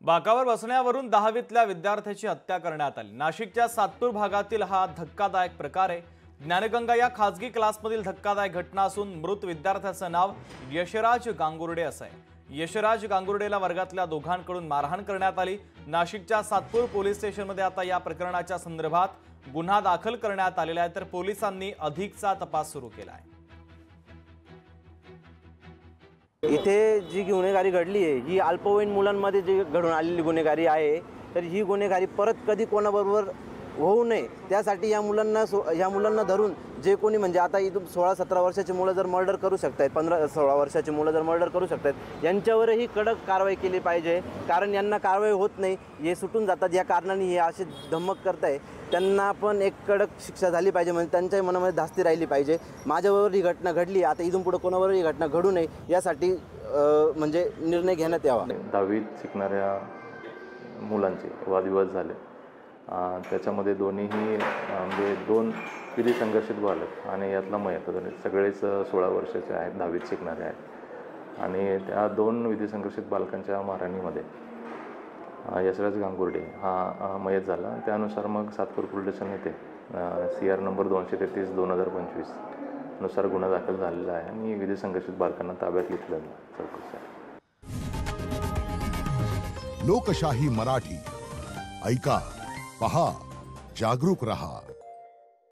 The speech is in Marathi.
बाकावर बसण्यावरून 10वीतल्या विद्यार्थ्याची हत्या करण्यात आली। नाशिकच्या सातपूर भागातील हा धक्कादायक प्रकार आहे। ज्ञानगंगा या खासगी क्लासमधील धक्कादायक घटना असून मृत विद्यार्थ्याचं नाव यशराज गांगुर्डे असं आहे। यशराज गांगुर्डेला वर्गातल्या दोघांकडून मारहाण करण्यात आली। नाशिकच्या सातपूर पोलीस स्टेशनमध्ये आता या प्रकरणाच्या संदर्भात गुन्हा दाखल करण्यात आलेला आहे, तर पोलिसांनी अधिकचा तपास सुरू केला आहे। इथे जी गुन्हेगारी घडली आहे ही अल्पवयीन मुलांमध्ये जी घडून आलेली गुन्हेगारी आहे, तर ही गुन्हेगारी परत कधी कोणाबरोबर होऊ नये त्यासाठी या मुलांना धरून जे कोणी म्हणजे आता इथून 16-17 वर्षाची मुलं जर मर्डर करू शकतात, 15-16 वर्षाची मुलं जर मर्डर करू शकतात, यांच्यावरही कडक कारवाई केली पाहिजे। कारण यांना कारवाई होत नाही, हे सुटून जातात, या कारणाने हे असे धमक करताय, त्यांना पण एक कडक शिक्षा झाली पाहिजे, म्हणजे त्यांच्या मनामध्ये धास्ती राहिली पाहिजे। माझ्याबरोबर ही घटना घडली, आता इथून पुढे कोणाबरोबर ही घटना घडू नये यासाठी म्हणजे निर्णय घेण्यात यावा। 10वीत शिकणाऱ्या मुलांचे वादविवाद झाले, त्याच्यामध्ये दोन्हीही म्हणजे 2 विधी संघर्षित बालक आणि यातला मयत सगळेच 16 वर्षाचे आहेत, 10वीत शिकणारे आहेत। आणि त्या 2 विधी संघर्षित बालकांच्या मारहाणीमध्ये यशराज गांगुर्डे हा मयत झाला। त्यानुसार मग सातपूर पोलीस स्टेशन येथे CR नंबर 233/2025 नुसार गुन्हा दाखल झालेला आहे आणि विधी संघर्षित बालकांना ताब्यात घेतलं चौकशी आहे। लोकशाही मराठी ऐका, पहा, जागरूक रहा।